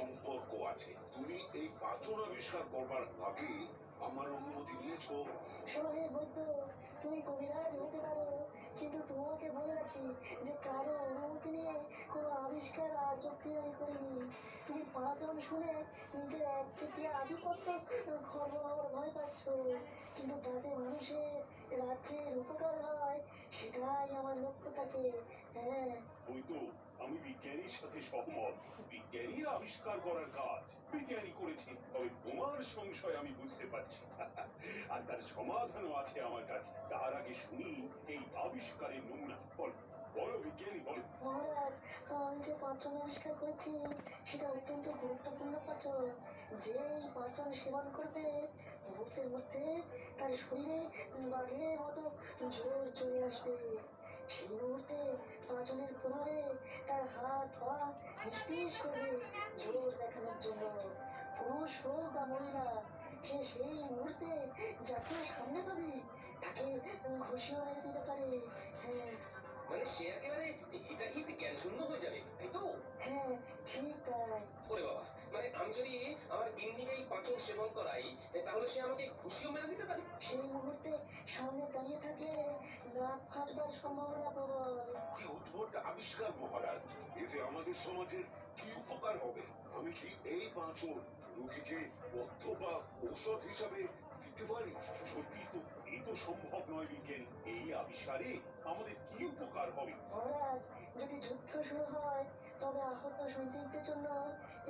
সম্পর্ক আছে। তুমি এই পাচন আবিষ্কার করবার আগে আমার অনুমতি নিয়েছো? শোনো বৈদ্য, তুমি কবিরাজ হতে পারো, কিন্তু তোমাকে বলে রাখি যে কারো অনুমতি নিয়ে কোনো আবিষ্কার আজ অব্দি আমি করিনি। তুমি পাঁচজন শুনে নিজের একচেটিয়া আধিপত্য খর্ব হওয়ার ভয় পাচ্ছ, কিন্তু যাতে মানুষের রাজ্যের উপকার হয় সেটাই আমার লক্ষ্য থাকে। হ্যাঁ, ওই তো, আমি বিজ্ঞানীর সাথে সহমত। বিজ্ঞানীর আবিষ্কার করার কাজ বিজ্ঞানী করেছে, তবে তোমার সংশয় আমি বুঝতে পারছি। আর তার সমাধানও আছে আমার কাছে। তার আগে শুনি এই আবিষ্কারের নমুনা। বল বলো বিজ্ঞানী, বলো। মহারাজ, আমি যে পাচন আবিষ্কার করেছি সেটা অত্যন্ত গুরুত্বপূর্ণ পাচন। যে এই পাচন সেবন করবে মুহূর্তের মধ্যে তার শরীরে বাঘের মতো জোর চলে আসবে। সেই মুহূর্তে পাচনের প্রভাবে তার হাত পা নিষ্পিস করবে জোর দেখানোর জন্য। পুরুষ হোক বা মহিলা, সে সেই মুহূর্তে যাকে সামনে পাবে তাকে ঘুষিও মেরে দিতে পারে। হ্যাঁ, মানে সে একেবারে হিতাহিত জ্ঞান শূন্য হয়ে যাবে, তাই তো? হ্যাঁ, ঠিক তাই। ওরে বাবা, মানে আমি যদি আমার গিন্নিকে এই পাঁচন সেবন করাই, তাহলে সে আমাকে খুশিও মেনে দিতে পারে। সেই মুহূর্তে সামনে দাঁড়িয়ে থাকলে নাক ফাটবার সম্ভাবনা প্রবল। কি অদ্ভুত আবিষ্কার মহারাজ! এতে আমাদের সমাজের কি উপকার হবে? আমি কি এই পাঁচন রোগীকে পথ্য বা ঔষধ হিসাবে দিতে পারি? সত্যি তো, এই তো সম্ভব নয় বিজ্ঞানী। এই আবিষ্কারে আমাদের কি উপকার হবে? মহারাজ, যদি যুদ্ধ শুরু হয় তবে আহত সৈনিকদের জন্য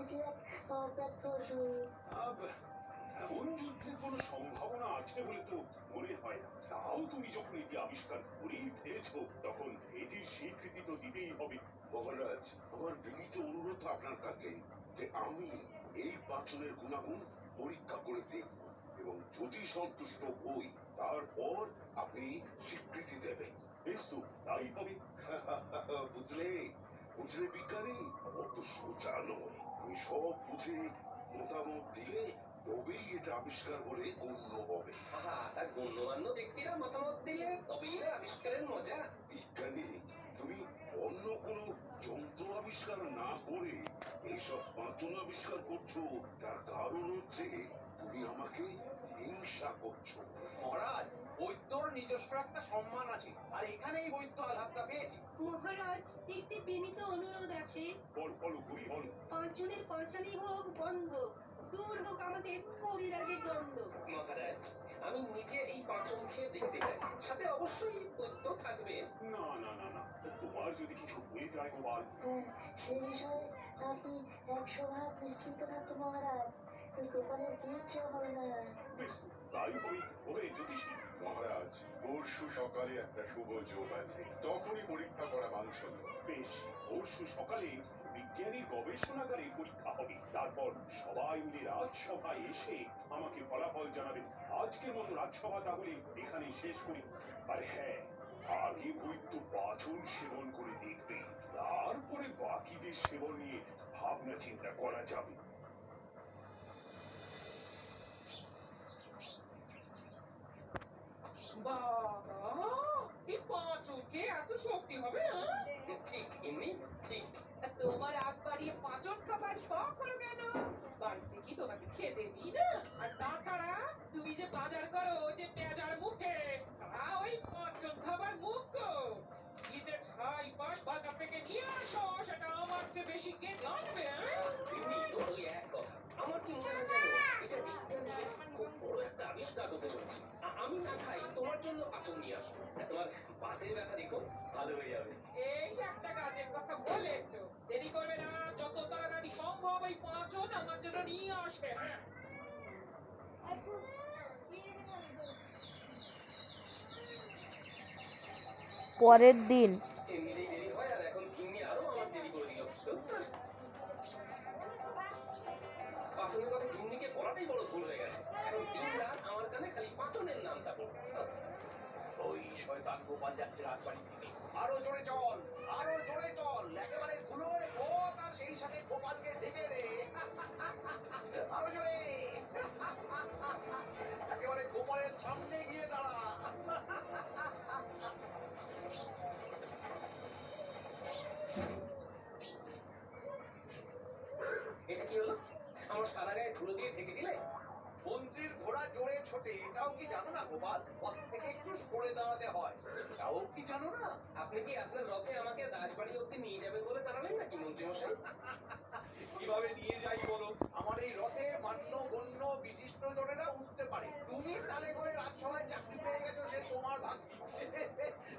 এটি এক অব্যর্থ ওষুধ। আব, এমন যুদ্ধের কোনো সম্ভাবনা আছে বলে তো মনে হয় না। তাও তুমি যখন এটি আবিষ্কার করেই ফেলেছো, তখন এটির স্বীকৃতি তো দিতেই হবে। মহারাজ, আমার বিনীত অনুরোধ আপনার কাছে যে আমি এই পাচনের গুণাগুণ পরীক্ষা করে দেখব, এবং যদি সন্তুষ্ট হই তারপর আপনি স্বীকৃতি দেবেন। বেশ তো, তাই হবে। বুঝলে বুঝলে বিজ্ঞানী, অত সোজা নয়। আমি সব বুঝে মতামত দিলে তবেই এটা আবিষ্কার বলে গণ্য হবে। আহা, তা গণ্যমান্য ব্যক্তিরা মতামত দিলে তবেই না আবিষ্কারের মজা। বিজ্ঞানী, তুমি অন্য কোনো যন্ত্র আবিষ্কার না করে এইসব পাচন আবিষ্কার করছো, তার কারণ হচ্ছে তুমি আমাকে হিংসা করছো। মহারাজ, বৈদ্যর নিজস্ব একটা সম্মান আছে, আর এখানেই বৈদ্য আঘাতটা পেয়েছে। মহারাজ, একটি বিনীত অনুরোধ আছে। বল বলো কবি, বল। পাঁচজনের পাঁচালি হোক বন্ধ, দূর হোক আমাদের কবিরাজের দ্বন্দ্ব। মহারাজ, আমি নিজে এই পাঁচন খেয়ে দেখতে চাই, সাথে অবশ্যই বৈদ্য থাকবে। না না না না, তোমার যদি কিছু হয়ে যায় গোপাল। হ্যাঁ, সে বিষয়ে আপনি 100 ভাগ নিশ্চিন্ত থাকুন মহারাজ, গোপালের কিচ্ছু হবে না। বেশ, তাই হবে। ওরে জ্যোতিষী মহারাজ, পরশু সকালে একটা শুভ যোগ আছে, তখনই পরীক্ষা করা বাঞ্ছনীয়। বেশ, পরশু সকালে বিজ্ঞানীর গবেষণাগারে পরীক্ষা হবে। তারপর সবাই মিলে রাজসভায় এসে আমাকে ফলাফল জানাবেন। আজকের মতো রাজসভা তাহলে এখানে শেষ করি। আর হ্যাঁ, আগে বৈদ্য পাচন সেবন করে দেখবে, তারপরে বাকিদের সেবন নিয়ে ভাবনা চিন্তা করা যাবে। বাবা, এই পাঁচনকে এত শক্তি হবে? ঠিক এমনি, ঠিক। তোমার আগ বাড়িয়ে পাঁচন খাবার শখ হলো কেন? বাড়িতে কি তোমাকে খেতে দিই না? আর তাছাড়া তুমি যে বাজার করো যে পেঁয়াজার মুখে, তা ওই পাঁচন খাবার মুখ গো। কি যে ছাই পাশ বাজার থেকে নিয়ে আসো, সেটা আমার চেয়ে বেশি কে জানবে? এমনি তো ওই এক কথা। আমার কি মনে হয় জানো, এটা বিজ্ঞানের খুব বড় একটা আবিষ্কার হতে চলেছে। আমি না খাই, তোমার জন্য পাচন নিয়ে আসবো। তোমার বাতের ব্যথা দেখো, ভালো হয়ে যাবে। এই একটা কাজের কথা বলেছো, দেরি করবে না, যত তাড়াতাড়ি সম্ভব ওই পাঁচন আমার জন্য নিয়ে আসবে। হ্যাঁ, পরের দিন এমনিতেই দেরি হয়, আর এখন গিন্নি আরো আমার দেরি করে দিল। উত্তর, পাচনের কথা গিন্নিকে বলাটাই বড় ভুল হয়ে গেছে। এখন দিন রাত আমার কানে খালি পাচনের নামটা পড়ে। ওই শয়তান গোপাল যাচ্ছে রাজবাড়ি থেকে। আরো জোরে চল, আরো জোরে চল, একেবারে ধুলোয় পথ, আর সেই সাথে গোপালকে ঢেকে দে। আরো জোরে, একেবারে গোপালের সামনে গিয়ে দাঁড়া। এটা কি হলো? ধুলো দিয়ে ঢেকে দিলে? মন্ত্রীর ঘোড়া জোরে ছোটে এটাও কি জানো না গোপাল? পথ থেকে একটু সরে দাঁড়াতে হয়, এটাও কি জানো না? আপনি কি আপনার রথে আমাকে রাজবাড়ি অব্দি নিয়ে যাবেন বলে দাঁড়ালেন নাকি মন্ত্রীমশাই? কিভাবে নিয়ে যাই বলো? আমার এই রথে মান্য গণ্য বিশিষ্ট জনেরা উঠতে পারে। তুমি তালে করে রাজসভায় চাকরি পেয়ে গেছো, সে তোমার ভাগ্য।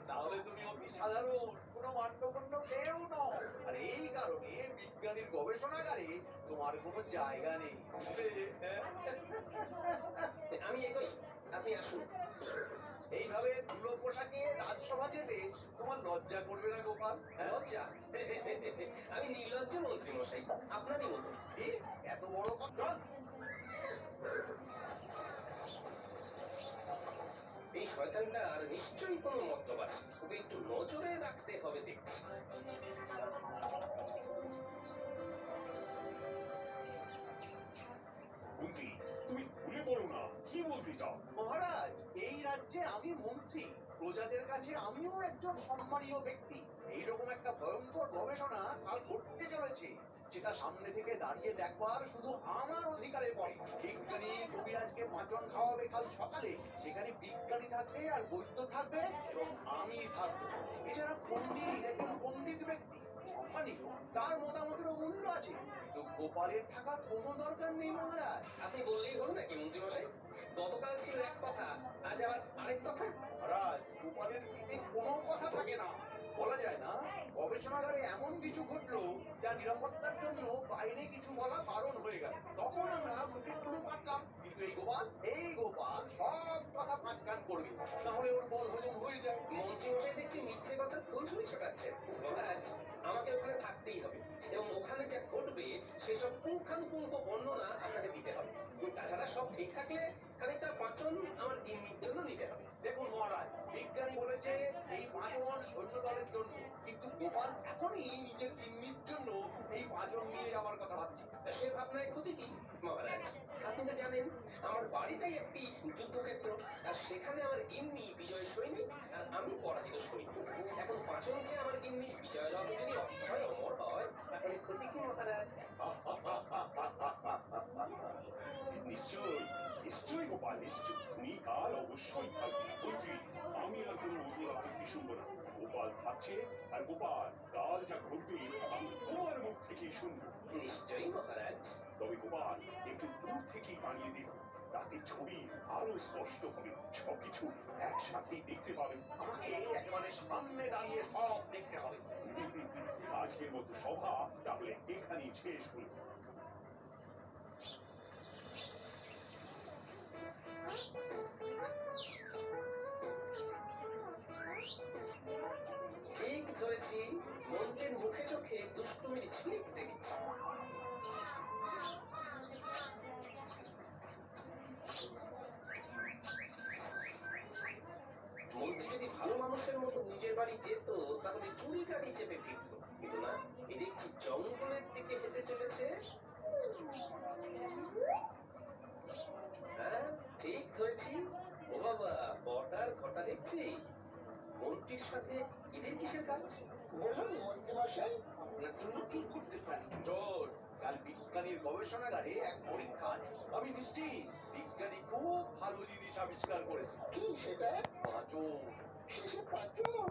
তাহলে তুমি অতি সাধারণ কোনো মান্যগণ্য কেউ নও, আর এই কারণে বিজ্ঞানীর গবেষণাগারে তোমার কোনো জায়গা নেই। আমি এগোই, আপনি আসুন। এইভাবে ধুলো পোশাকে রাজসভা যেতে তোমার লজ্জা করবে না গোপাল? হ্যাঁ? লজ্জা? আমি নির্লজ্জ মন্ত্রীমশাই, আপনারই মতো। কি? এত বড় কথা? এই শয়তানটার নিশ্চয়ই কোনো মতলব আছে, ওকে একটু নজরে রাখতে হবে দেখছি। মন্ত্রী, তুমি ভুলে পড়ো না, কি বলতে চাও? মহারাজ, এই রাজ্যে আমি মন্ত্রী, প্রজাদের কাছে আমিও একজন সম্মানীয় ব্যক্তি। এইরকম একটা ভয়ঙ্কর গবেষণা কাল ঘটতে চলেছে, যেটা সামনে থেকে দাঁড়িয়ে দেখবার শুধু আমার অধিকারে পড়ে। বিজ্ঞানী কবিরাজকে পাচন খাওয়াবে কাল সকালে, সেখানে বিজ্ঞানী থাকবে আর বৈদ্য থাকবে এবং আমি থাকবো। এছাড়া পণ্ডিত একজন পণ্ডিত ব্যক্তি, সম্মানীয়, তার মতামতেরও মূল্য আছে। কিন্তু গোপালের থাকার কোনো দরকার নেই মহারাজ। আপনি বললেই হলো নাকি মন্ত্রীমশাই? গতকাল ছিল এক কথা, আজ আবার আরেক কথা। মহারাজ, গোপালের পিঠে কোনো কথা থাকে না। বলা যায় না, গবেষণাগারে এমন কিছু ঘটলো যা নিরাপত্তার জন্য বাইরে কিছু বলা বারণ হয়ে গেল। তখন আমরা মুখে কুলু পাঠলাম, কিন্তু এই গোপাল সব কথা পাঁচকান করবে, না হলে ওর বল হজম হয়ে যায়। মন্ত্রীমশাই দেখছি মিথ্যে কথা ফুলছুরি ছোটাচ্ছেন। মহারাজ, আমাকে ওখানে থাকতেই হবে এবং ওখানে যা ঘটবে সেসব পুঙ্খানুপুঙ্খ বর্ণনা আপনাকে দিতে হবে। তাছাড়া সব ঠিক থাকলে খানিকটা পাচন আমার গিন্নির জন্য নিতে হবে। দেখুন মহারাজ, বিজ্ঞানী বলেছে এই 5 জন সৈন্যদলের জন্য, কিন্তু গোপাল এখনই নিজের কিন্নির জন্য এই 5 জন নিয়ে যাওয়ার কথা ভাবছে। সে ভাবনায় ক্ষতি কি মহারাজ? আপনি তো জানেন আমার বাড়িটাই একটি যুদ্ধক্ষেত্র, আর সেখানে আমার গিন্নি বিজয় সৈনিক আর আমি পরাজিত সৈনিক। এখন পাচন খেয়ে আমার গিন্নি বিজয় রথ যদি অক্ষয় অমর হয়, তাহলে ক্ষতি কি মহারাজ? নিশ্চয়ই, নিশ্চয়ই গোপাল, নিশ্চয়। তুমি কাল অবশ্যই থাকবে। মন্ত্রী, আমি আর কোনো ওজোর আপত্তি শুনবো না। গোপাল থাকছে, আর গোপাল কাল যা ঘটবে আমি তোমার মুখ থেকেই শুনবো। নিশ্চয়ই মহারাজ। তবে গোপাল, একটু দূর থেকেই দাঁড়িয়ে দেখো, তাতে ছবি আরো স্পষ্ট হবে। সবকিছু একসাথেই দেখতে পাবেন। আমাকে একেবারে সামনে দাঁড়িয়ে সব দেখতে হবে। আজকের মতো সভা তাহলে এখানেই শেষ হলো। ঠিক ধরেছি, মন্ত্রীর মুখে চোখে দুষ্টুমির ঝিলিক দেখেছি। মন্ত্রী যদি ভালো মানুষের মতো নিজের বাড়ি যেত, তাহলে চুরি গাড়ি চেপে ফিরত। কিন্তু না, এই দেখছি জঙ্গলের দিকে হেঁটে চলেছে। হ্যাঁ, ঠিক ধরেছি। ও বাবা, বটার ঘটা দেখছি। মন্ত্রীর সাথে এদের কিসের কাজ? বলুন মন্ত্রীমশাই, আপনার জন্য কি করতে পারি? চোর, কাল বিজ্ঞানীর গবেষণাগারে এক পরীক্ষা আছে। আমি নিশ্চিত বিজ্ঞানী খুব ভালো জিনিস আবিষ্কার করেছে। কি সেটা? পাঁচন। শেষে 5 জন?